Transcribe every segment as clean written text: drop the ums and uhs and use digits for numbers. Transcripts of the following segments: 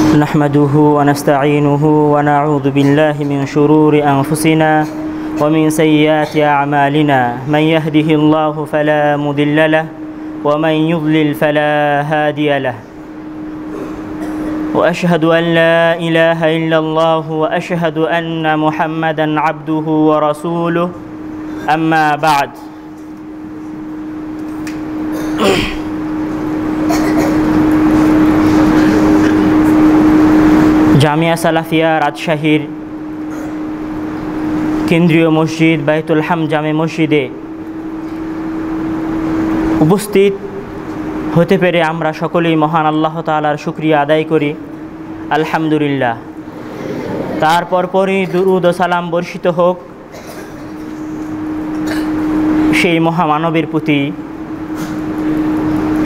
نحمده ونستعينه ونعوذ بالله من شرور أنفسنا ومن سيئات أعمالنا من يهده الله فلا مضل له ومن يضلل فلا هادي له وأشهد أن لا إله إلا الله وأشهد أن محمدا عبده ورسوله أما بعد জামিয়া সালাফিয়া রাজশাহীর কেন্দ্রীয় মসজিদ বাইতুল হাম জামে মসজিদে উপস্থিত হতে পেরে আমরা সকলেই মহান আল্লাহ তাআলার শুকরিয়া আদায় করি আলহামদুলিল্লাহ। তারপর পরই দুরুদ ও সালাম বর্ষিত হোক সেই মহামানবের প্রতি,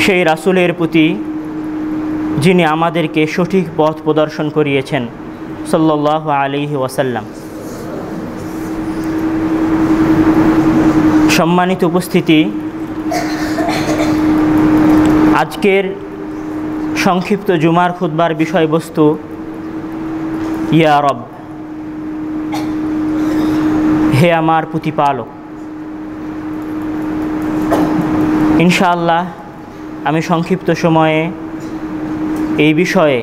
সেই রাসূলের প্রতি যিনি আমাদেরকে সঠিক পথ প্রদর্শন করিয়েছেন সাল্লাল্লাহু আলাইহি ওয়াসাল্লাম। সম্মানিত উপস্থিতি, আজকের সংক্ষিপ্ত জুমার খুতবার বিষয়বস্তু ইয়া রব, হে আমার প্রতিপালক। ইনশাআল্লাহ আমি সংক্ষিপ্ত সময়ে এই বিষয়ে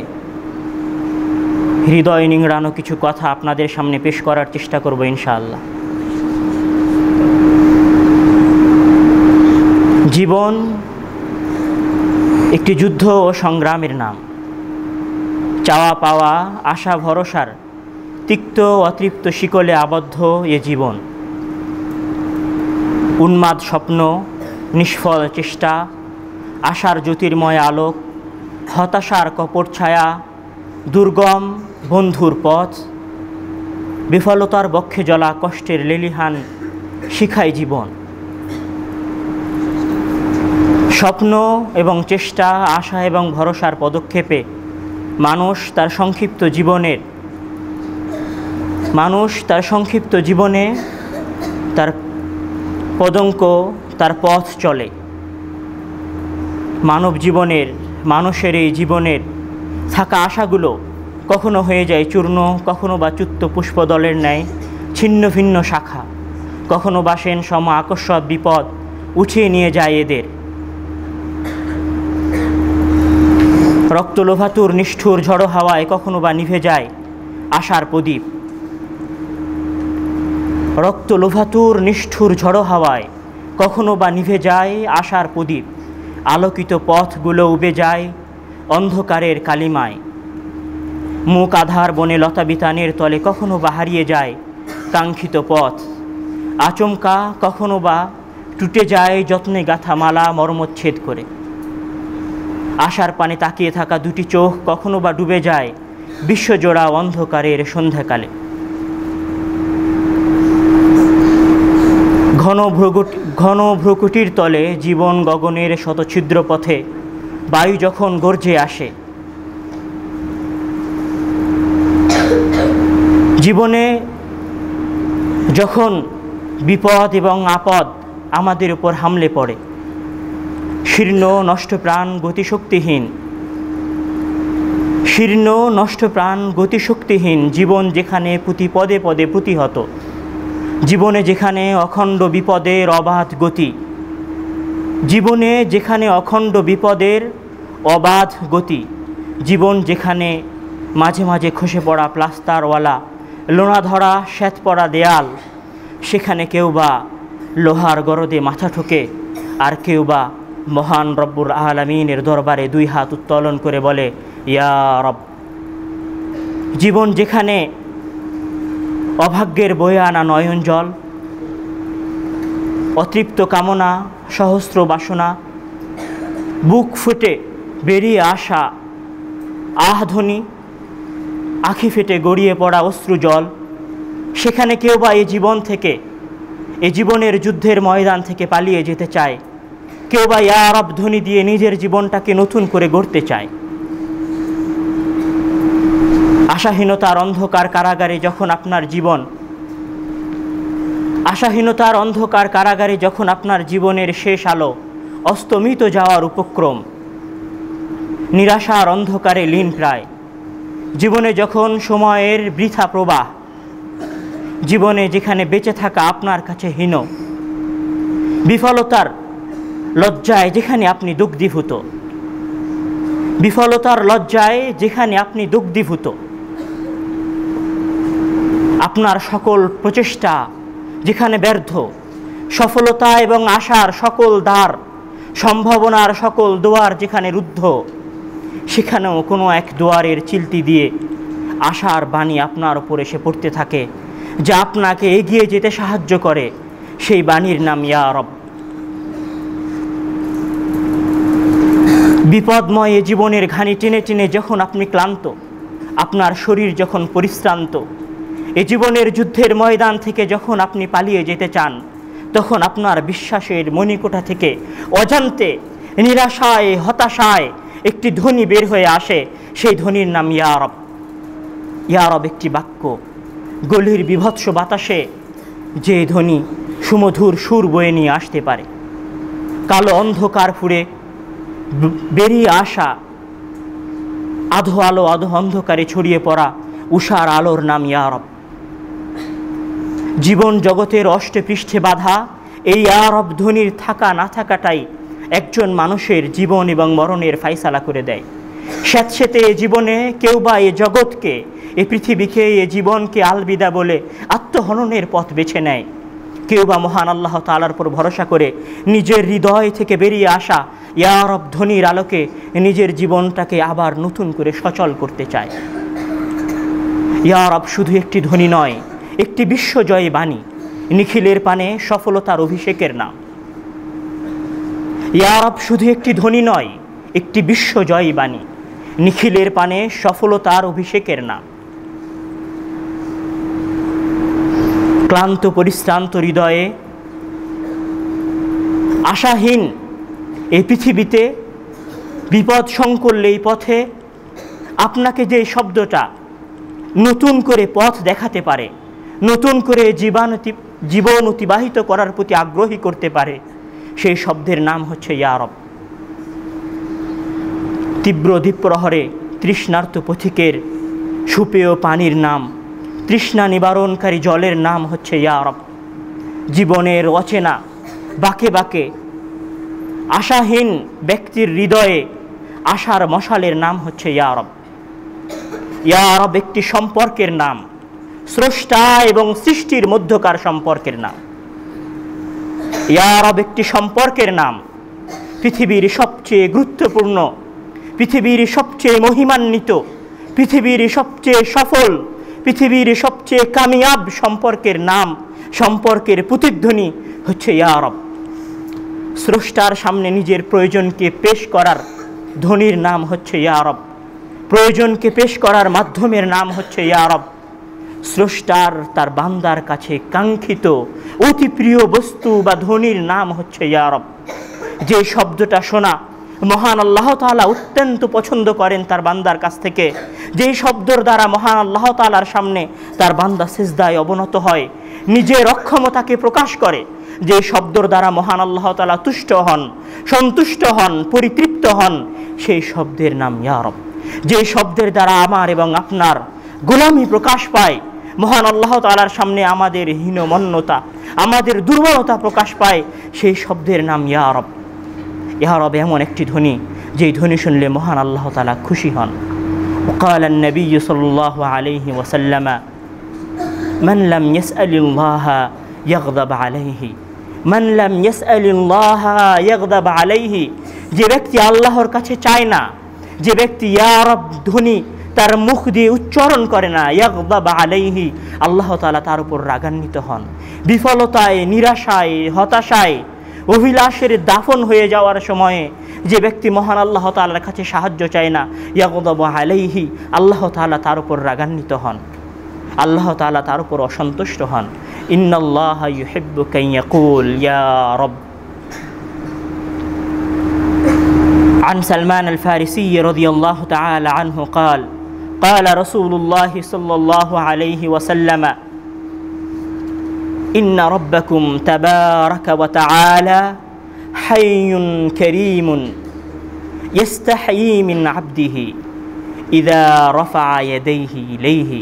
হৃদয় নিংড়ানো কিছু কথা আপনাদের সামনে পেশ করার চেষ্টা করব ইনশাআল্লাহ। জীবন একটি যুদ্ধ ও সংগ্রামের নাম। চাওয়া পাওয়া, আশা ভরসার তিক্ত অতৃপ্ত শিকলে আবদ্ধ এ জীবন। উন্মাদ স্বপ্ন, নিষ্ফল চেষ্টা, আশার জ্যোতির্ময় আলোক, হতাশার কপট ছায়া, দুর্গম বন্ধুর পথ, বিফলতার বক্ষে জ্বলা কষ্টের লেলিহান শিখায় জীবন। স্বপ্ন এবং চেষ্টা, আশা এবং ভরসার পদক্ষেপে মানুষ তার সংক্ষিপ্ত জীবনে তার পদঙ্ক, তার পথ চলে। মানুষের এই জীবনের থাকা আশাগুলো কখনো হয়ে যায় চূর্ণ, কখনো বা চ্যুত পুষ্পদলের ন্যায় ছিন্ন ভিন্ন শাখা, কখনো বা সেন সম আকস্মাৎ বিপদ উঠিয়ে নিয়ে যায় এদের। রক্তলোভাতুর নিষ্ঠুর ঝড়ো হাওয়ায় কখনো বা নিভে যায় আশার প্রদীপ। রক্তলোভাতুর নিষ্ঠুর ঝড়ো হাওয়ায় কখনো বা নিভে যায় আশার প্রদীপ। আলোকিত পথগুলো উবে যায় অন্ধকারের কালিমায়। মুখ আধার বনে লতাবিতানের তলে কখনো বা হারিয়ে যায় কাঙ্ক্ষিত পথ। আচমকা কখনো বা টুটে যায় যত্নে গাঁথা মালা মর্মচ্ছেদ করে। আশার পানে তাকিয়ে থাকা দুটি চোখ কখনো বা ডুবে যায় বিশ্বজোড়া অন্ধকারের সন্ধ্যাকালে। ঘন ভ্রুকুটির তলে জীবন গগনের শতছিদ্র পথে বায়ু যখন গর্জে আসে। জীবনে যখন বিপদ এবং আপদ আমাদের উপর হামলে পড়ে, শীর্ণ নষ্ট প্রাণ গতিশক্তিহীন জীবন যেখানে প্রতি পদে পদে প্রতিহত, জীবনে যেখানে অখণ্ড বিপদের অবাধ গতি, জীবন যেখানে মাঝে মাঝে খসে পড়া প্লাস্টারওয়ালা লোনা ধরা শ্বেত পড়া দেয়াল, সেখানে কেউ বা লোহার গরদে মাথা ঠোকে, আর কেউ বা মহান রব্বুল আলামিনের দরবারে দুই হাত উত্তোলন করে বলে ইয়া রব। জীবন যেখানে অভাগ্যের বয়ে আনা নয়ন জল, অতৃপ্ত কামনা, সহস্র বাসনা, বুক ফুটে বেরিয়ে আসা আহধ্বনি, আঁখি ফেটে গড়িয়ে পড়া অশ্রু জল, সেখানে কেউ বা এই জীবনের যুদ্ধের ময়দান থেকে পালিয়ে যেতে চায়, কেউ বা ইয়া রব ধ্বনি দিয়ে নিজের জীবনটাকে নতুন করে গড়তে চায়। আশাহীনতার অন্ধকার কারাগারে যখন আপনার জীবনের শেষ আলো অস্তমিত যাওয়ার উপক্রম, নিরাশার অন্ধকারে লীন প্রায়, জীবনে যখন সময়ের বৃথা প্রবাহ, জীবনে যেখানে বেঁচে থাকা আপনার কাছে হীন, বিফলতার লজ্জায় যেখানে আপনি দুগ্ধীভূত, বিফলতার লজ্জায় যেখানে আপনি দুগ্ধীভূত, আপনার সকল প্রচেষ্টা যেখানে ব্যর্থ, সফলতা এবং আশার সকল দ্বার, সম্ভাবনার সকল দুয়ার যেখানে রুদ্ধ, সেখানেও কোনো এক দুয়ারের চিলতি দিয়ে আশার বাণী আপনার উপর এসে পড়তে থাকে, যা আপনাকে এগিয়ে যেতে সাহায্য করে। সেই বাণীর নাম ইয়া রব। বিপদময় জীবনের ঘানি টেনে টেনে যখন আপনি ক্লান্ত, আপনার শরীর যখন পরিশ্রান্ত, এ জীবনের যুদ্ধের ময়দান থেকে যখন আপনি পালিয়ে যেতে চান, তখন আপনার বিশ্বাসের মণিকোঠা থেকে অজান্তে, নিরাশায়, হতাশায় একটি ধ্বনি বের হয়ে আসে। সেই ধ্বনির নাম ইয়া রব। ইয়া রব একটি বাক্য, গলির বিভৎস বাতাসে যে ধ্বনি সুমধুর সুর বয়ে নিয়ে আসতে পারে। কালো অন্ধকার ফুঁড়ে বেরিয়ে আসা আধো আলো, আধো অন্ধকারে ছড়িয়ে পড়া উষার আলোর নাম ইয়া রব। জীবন জগতের অষ্টপৃষ্ঠে বাঁধা এই ইয়া রব ধ্বনির থাকা না থাকাটাই একজন মানুষের জীবন এবং মরণের ফাইসালা করে দেয়। স্যাঁতসেঁতে এ জীবনে কেউ বা এ জগৎকে, এ পৃথিবীকে, এ জীবনকে আলবিদা বলে আত্মহননের পথ বেছে নেয়। কেউ বা মহান আল্লাহ তাআলার উপর ভরসা করে নিজের হৃদয় থেকে বেরিয়ে আসা ইয়া রব ধ্বনির আলোকে নিজের জীবনটাকে আবার নতুন করে সচল করতে চায়। ইয়া রব শুধু একটি ধ্বনি নয়, একটি বিশ্বজয়ী বাণী, নিখিলের পানে সফলতার অভিষেকের নাম। ইয়া রব শুধু একটি ধ্বনি নয়, একটি বিশ্বজয়ী বাণী, নিখিলের পানে সফলতার অভিষেকের নাম। ক্লান্ত পরিশ্রান্ত হৃদয়ে, আশাহীন এই পৃথিবীতে, বিপদ সংকুল এই পথে আপনাকে যে শব্দটা নতুন করে পথ দেখাতে পারে, নতুন করে জীবন অতিবাহিত করার প্রতি আগ্রহী করতে পারে, সেই শব্দের নাম হচ্ছে ইয়া রব। তীব্র দ্বীপ্রহরে তৃষ্ণার্ত পথিকের সুপেয় পানির নাম, তৃষ্ণা নিবারণকারী জলের নাম হচ্ছে ইয়া রব। জীবনের অচেনা বাঁকে বাঁকে আশাহীন ব্যক্তির হৃদয়ে আশার মশালের নাম হচ্ছে ইয়া রব। ইয়া রব একটি সম্পর্কের নাম, স্রষ্টা এবং সৃষ্টির মধ্যকার সম্পর্কের নাম। ইয়া রব একটি সম্পর্কের নাম, পৃথিবীর সবচেয়ে গুরুত্বপূর্ণ, পৃথিবীর সবচেয়ে মহিমান্বিত, পৃথিবীর সবচেয়ে সফল, পৃথিবীর সবচেয়ে কামিয়াব সম্পর্কের নাম, সম্পর্কের প্রতিধ্বনি হচ্ছে ইয়া রব। স্রষ্টার সামনে নিজের প্রয়োজনকে পেশ করার ধ্বনির নাম হচ্ছে ইয়া রব। প্রয়োজনকে পেশ করার মাধ্যমের নাম হচ্ছে ইয়া রব। স্রষ্টার তার বান্দার কাছে কাঙ্ক্ষিত অতি প্রিয় বস্তু বা ধ্বনির নাম হচ্ছে ইয়া রব। যে শব্দটা শোনা মহান আল্লাহ তাআলা অত্যন্ত পছন্দ করেন তার বান্দার কাছ থেকে, যেই শব্দর দ্বারা মহান আল্লাহ তাআলার সামনে তার বান্দা সিজদায় অবনত হয়, নিজের অক্ষমতাকে প্রকাশ করে, যে শব্দর দ্বারা মহান আল্লাহ তাআলা তুষ্ট হন, সন্তুষ্ট হন, পরিতৃপ্ত হন, সেই শব্দের নাম ইয়া রব। যে শব্দের দ্বারা আমার এবং আপনার গোলামি প্রকাশ পায়, মহান আল্লাহ তাআলার সামনে আমাদের হীনমন্যতা, আমাদের দুর্বলতা প্রকাশ পায়, সেই শব্দের নাম ইয়া রব। ইয়া রব এমন একটি ধ্বনি, যেই ধ্বনি শুনলে মহান আল্লাহ তাআলা খুশি হন। وقال النبي صلى الله عليه وسلم من لم يسأل الله يغضب عليه من لم يسأل الله يغضب عليه। যে ব্যক্তি আল্লাহর কাছে চায় না, যে ব্যক্তি ইয়া রব ধ্বনি তার মুখ দিয়ে উচ্চারণ করে না, ইয়াগদাব আলাইহি, আল্লাহ তাআলা তার উপর রাগান্বিত হন। বিফলতায়, নিরাশায়, হতাশায়, অভিলাষের দাফন হয়ে যাওয়ার সময়ে যে ব্যক্তি মহান আল্লাহ তাআলার কাছে সাহায্য চায় না, ইয়াগদাব আলাইহি, আল্লাহ তাআলা তার উপর রাগান্বিত হন, আল্লাহ তাআলা তার উপর অসন্তুষ্ট হন। ইন্নাল্লাহা ইউহিব্বু কান ইয়াকুল ইয়া রব। عن سلمان الفارسي رضي الله تعالى عنه قال قال رسول الله صلى الله عليه وسلم إن ربكم تبارك وتعالى حي كريم يستحيي من عبده ইযা রাফা ইয়াদাইহি ইলাইহি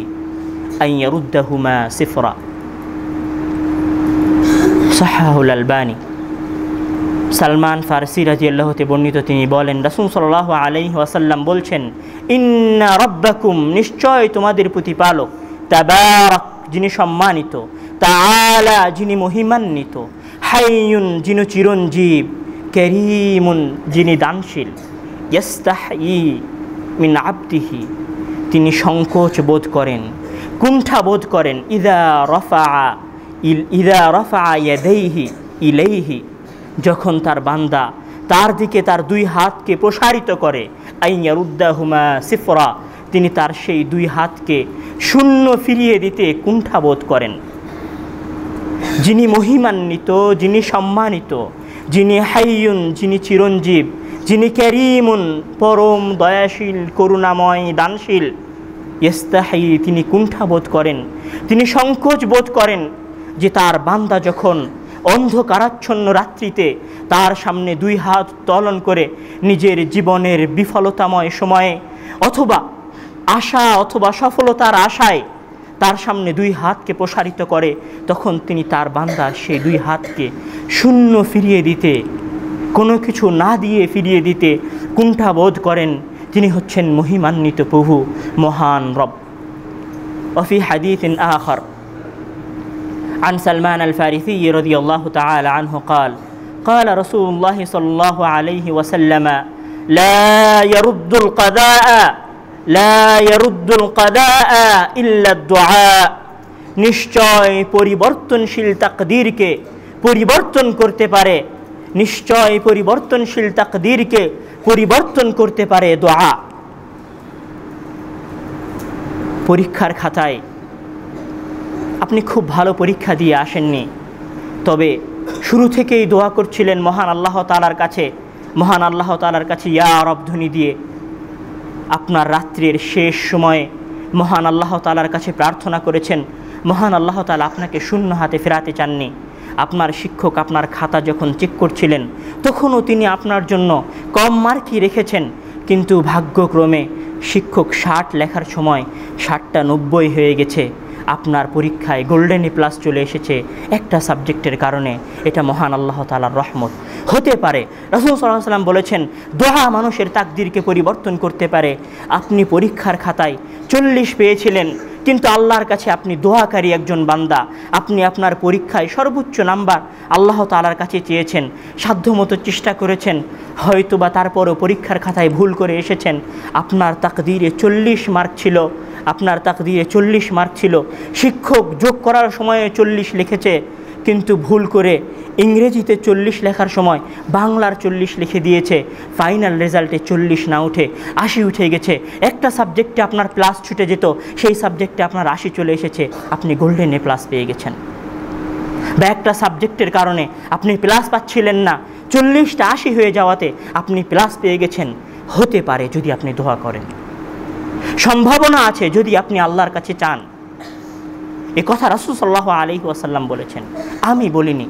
আন ইয়ারুদ্দাহুমা সিফরা। সাহাহুল আলবানী। সালমান ফারসি রাদিয়াল্লাহু তাআলা বর্ণিত, তিনি বলেন রাসূল সাল্লাল্লাহু আলাইহি ওয়াসাল্লাম বলছেন, ইন্না রাব্বাকুম, নিশ্চয় তোমাদের প্রতিপালক, তাবারাক, যিনি সম্মানিত, তাআলা, যিনি মহিমান্বিত, হাইয়ুন, যিনি চিরঞ্জীব, কারীমুন, যিনি দানশীল, ইয়াস্তাহয়ি মিন আবদিহি, তিনি সংকোচ বোধ করেন, কুণ্ঠা বোধ করেন, ইযা রাফা ইয়াদাইহি ইলাইহি, যখন তার বান্দা তার দিকে তার দুই হাতকে প্রসারিত করে, আন ইয়ারুদ্দাহুমা সিফরা, তিনি তার সেই দুই হাতকে শূন্য ফিরিয়ে দিতে কুণ্ঠা বোধ করেন। যিনি মহিমান্বিত, যিনি সম্মানিত, যিনি হাইয়ুন, যিনি চিরঞ্জীব, যিনি কারীমুন, পরম দয়াশীল, করুণাময়, দানশীল, ইস্তাহি, তিনি কুণ্ঠা বোধ করেন, তিনি সংকোচ বোধ করেন যে তার বান্দা যখন অন্ধকারাচ্ছন্ন রাত্রিতে তার সামনে দুই হাত উত্তোলন করে নিজের জীবনের বিফলতাময় সময়ে অথবা আশা অথবা সফলতার আশায় তার সামনে দুই হাতকে প্রসারিত করে, তখন তিনি তার বান্দার সেই দুই হাতকে শূন্য ফিরিয়ে দিতে, কোনো কিছু না দিয়ে ফিরিয়ে দিতে কুণ্ঠা বোধ করেন। তিনি হচ্ছেন মহিমান্বিত প্রভু, মহান রব। ওফি হাদিসিন আখার عن سلمان الفارسي رضي الله تعالى عنه قال قال رسول الله صلى الله عليه وسلم لا يرد القضاء إلا الدعاء। নিশ্চয় পরিবর্তনশীল তাকদীরকে পরিবর্তন করতে পারে, নিশ্চয় পরিবর্তনশীল তাকদীরকে পরিবর্তন করতে পারে দোয়া। পরীক্ষার খাতায় আপনি খুব ভালো পরীক্ষা দিয়ে আসেননি, তবে শুরু থেকেই দোয়া করছিলেন মহান আল্লাহ তাআলার কাছে, মহান আল্লাহ তাআলার কাছে ইয়া রব ধ্বনি দিয়ে আপনার রাত্রির শেষ সময়ে মহান আল্লাহ তাআলার কাছে প্রার্থনা করেছেন। মহান আল্লাহ তাআলা আপনাকে শূন্য হাতে ফেরাতে চাননি। আপনার শিক্ষক আপনার খাতা যখন চেক করছিলেন তখনও তিনি আপনার জন্য কম মার্কই রেখেছেন, কিন্তু ভাগ্যক্রমে শিক্ষক 60 লেখার সময় 60টা 90 হয়ে গেছে। আপনার পরীক্ষায় গোল্ডেন এ প্লাস চলে এসেছে একটা সাবজেক্টের কারণে। এটা মহান আল্লাহ তাআলার রহমত হতে পারে। রাসূল সাল্লাল্লাহু আলাইহি ওয়াসাল্লাম বলেছেন, দোয়া মানুষের তাকদীরকে পরিবর্তন করতে পারে। আপনি পরীক্ষার খাতায় 40 পেয়েছিলেন, কিন্তু আল্লাহর কাছে আপনি দোয়াকারী একজন বান্দা। আপনি আপনার পরীক্ষায় সর্বোচ্চ নাম্বার আল্লাহ তাআলার কাছে চেয়েছেন, সাধ্যমতো চেষ্টা করেছেন, হয়তোবা তারপরও পরীক্ষার খাতায় ভুল করে এসেছেন। আপনার তাকদীরে 40 মার্ক ছিল, আপনার তাকদীরে 40 মার্ক ছিল। শিক্ষক যোগ করার সময়ে 40 লিখেছে, কিন্তু ভুল করে ইংরেজিতে 40 লেখার সময় বাংলার 40 লিখে দিয়েছে। ফাইনাল রেজাল্টে 40 না উঠে 80 উঠে গেছে। একটা সাবজেক্টে আপনার প্লাস ছুটে যেত, সেই সাবজেক্টে আপনার 80 চলে এসেছে, আপনি গোল্ডেন এ প্লাস পেয়ে গেছেন। বা একটা সাবজেক্টের কারণে আপনি প্লাস পাচ্ছিলেন না, 40টা 80 হয়ে যাওয়াতে আপনি প্লাস পেয়ে গেছেন। হতে পারে যদি আপনি দোয়া করেন, সম্ভাবনা আছে যদি আপনি আল্লাহর কাছে চান। এ কথা রাসূল সাল্লাল্লাহু আলাইহি ওয়াসাল্লাম বলেছেন, আমি বলিনি।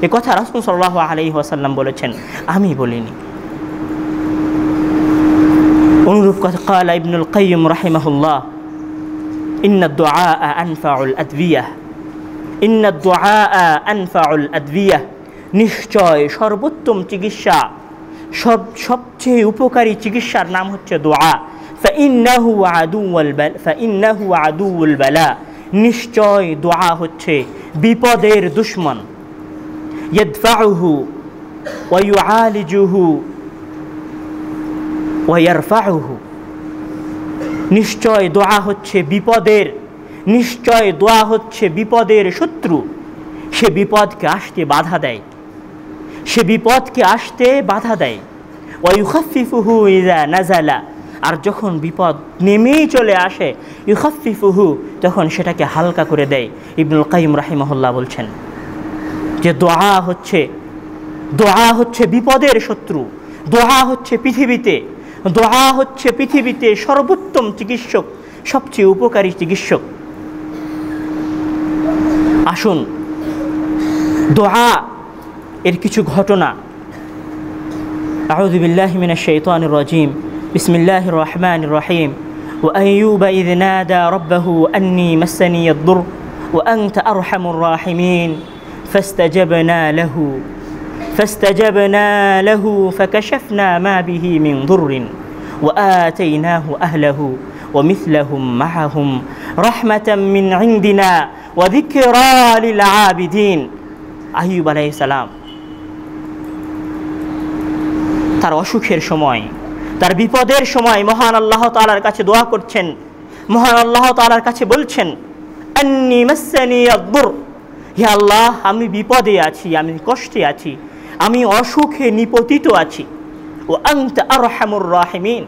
এ কথা রাসূল সাল্লাল্লাহু আলাইহি ওয়াসাল্লাম বলেছেন, আমি বলিনি। অনুরূপ কথা ক্বালা ইবনুল কাইয়্যিম রাহিমাহুল্লাহ, ইন্নাদ দুআ আনফাউল আদবিয়াহ, ইন্নাদ দুআ আনফাউল আদবিয়াহ, নিশ্চয় সর্বোত্তম চিকিৎসা, সবচেয়ে উপকারী চিকিৎসার নাম হচ্ছে দোয়া। ফাইন্নাহু আদুউল বালা, নিশ্চয় দোয়া হচ্ছে বিপদের দুশমন। ইয়াদফাউহু ওয়া ইউআলিজুহু ওয়া ইয়ারফাউহু, নিশ্চয় দোয়া হচ্ছে বিপদের, নিশ্চয় দোয়া হচ্ছে বিপদের শত্রু। সে বিপদকে আসতে বাধা দেয়, সে বিপদকে আসতে বাধা দেয়। ওয়া ইউখাফফিফুহু ইযা নাযালা, আর যখন বিপদ নেমেই চলে আসে, ইউখাফফিফুহু, তখন সেটাকে হালকা করে দেয়। ইবনুল কাইয়্যিম রাহিমাহুল্লাহ বলছেন যে দোয়া হচ্ছে বিপদের শত্রু। দোয়া হচ্ছে পৃথিবীতে সর্বোত্তম চিকিৎসক, সবচেয়ে উপকারী চিকিৎসক। আসুন দোয়া এর কিছু ঘটনা। আউযু বিল্লাহি মিনাশ শাইতানির রাজিম। বিসমিল্লাহির রহমানির রহিম। وأيوب إذ نادى ربه أني مسني الضر وأنت أرحم الراحمين فاستجبنا له فكشفنا ما به من ضر وآتيناه أهله ومثلهم معهم رحمة من عندنا وذكرى للعابدين। আইয়ুব আলাইহিস সালাম তার অসুখের সময়, তার বিপদের সময় মহান আল্লাহ তাআলার কাছে দোয়া করছেন, মহান আল্লাহ তাআলার কাছে বলছেন, আন্নী মাসসানি আদ-দুর, হে আল্লাহ আমি বিপদে আছি, আমি কষ্টে আছি, আমি অসুখে নিপতিত আছি। ও আনতা আরহামুর রাহিমিন,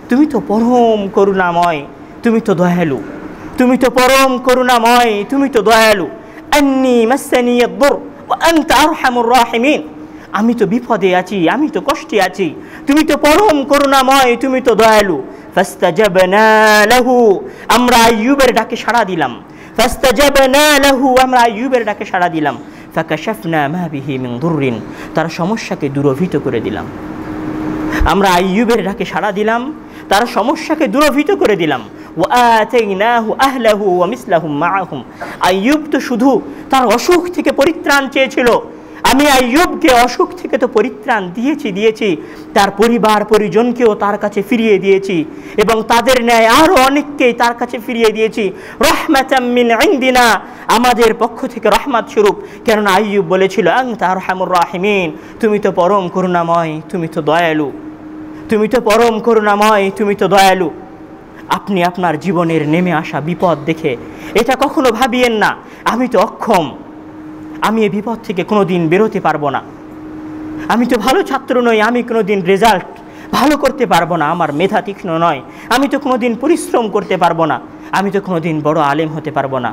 তুমি তো পরম করুণাময়, তুমি তো দয়ালু, তুমি তো পরম করুণাময়, তুমি তো দয়ালু। আন্নী মাসসানি আদ-দুর ওয়া আনতা আরহামুর রাহিমিন, আমি তো বিপদে আছি, আমি তো কষ্টে আছি, তুমি তো পরম করুণাময়, তুমি তো দয়ালু। ফাস্তাজাবনা লাহু, আমরা আইয়ুবের ডাকে সাড়া দিলাম। ফাস্তাজাবনা লাহু, আমরা আইয়ুবের ডাকে সাড়া দিলাম। ফাকাশাফনা মা বিহি মিন দুররিন, তার সমস্যাকে দূরীভূত করে দিলাম। আমরা আইয়ুবের ডাকে সাড়া দিলাম, তার সমস্যাকে দূরীভূত করে দিলাম। ওয়া আতাইনাহু আহলাহু ওয়া মিসলাহুম মাআহুম, আইয়ুব তো শুধু তার অসুখ থেকে পরিত্রাণ চেয়েছিল, আমি আইয়ুবকে অসুখ থেকে তো পরিত্রাণ দিয়েছি, তার পরিবার পরিজনকেও তার কাছে ফিরিয়ে দিয়েছি এবং তাদের ন্যায় আরও অনেককেই তার কাছে ফিরিয়ে দিয়েছি। রাহমাতাম মিন ইনদিনা, আমাদের পক্ষ থেকে রহমত স্বরূপ। কেননা আইয়ুব বলেছিল আনতা আরহামুর রাহিমিন, তুমি তো পরম করুণাময়, তুমি তো দয়ালু, তুমি তো পরম করুণাময়, তুমি তো দয়ালু। আপনি আপনার জীবনের নেমে আসা বিপদ দেখে এটা কখনো ভাবিয়েন না আমি তো অক্ষম, আমি এই বিপদ থেকে কোনো দিন বেরোতে পারবো না, আমি তো ভালো ছাত্র নই, আমি কোনো দিন রেজাল্ট ভালো করতে পারবো না, আমার মেধা তীক্ষ্ণ নয়, আমি তো কোনো দিন পরিশ্রম করতে পারবো না, আমি তো কোনো দিন বড় আলেম হতে পারবো না।